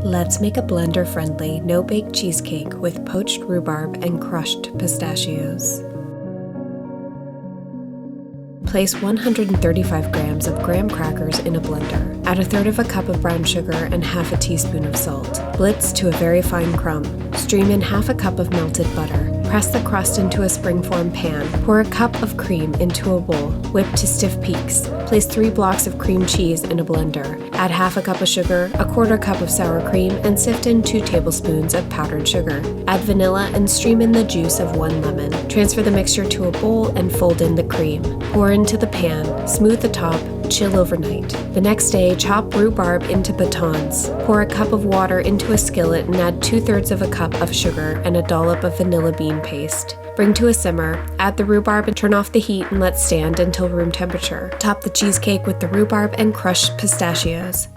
Let's make a blender-friendly no-bake cheesecake with poached rhubarb and crushed pistachios. Place 135 grams of graham crackers in a blender. Add a third of a cup of brown sugar and half a teaspoon of salt. Blitz to a very fine crumb. Stream in half a cup of melted butter. Press the crust into a spring-form pan. Pour a cup of cream into a bowl. Whip to stiff peaks. Place 3 blocks of cream cheese in a blender. Add half a cup of sugar, a quarter cup of sour cream, and sift in 2 tablespoons of powdered sugar. Add vanilla and stream in the juice of 1 lemon. Transfer the mixture to a bowl and fold in the cream. Pour into the pan, smooth the top, chill overnight. The next day, chop rhubarb into batons. Pour a cup of water into a skillet and add 2/3 of a cup of sugar and a dollop of vanilla bean paste. Bring to a simmer, add the rhubarb and turn off the heat and let stand until room temperature. Top the cheesecake with the rhubarb and crushed pistachios.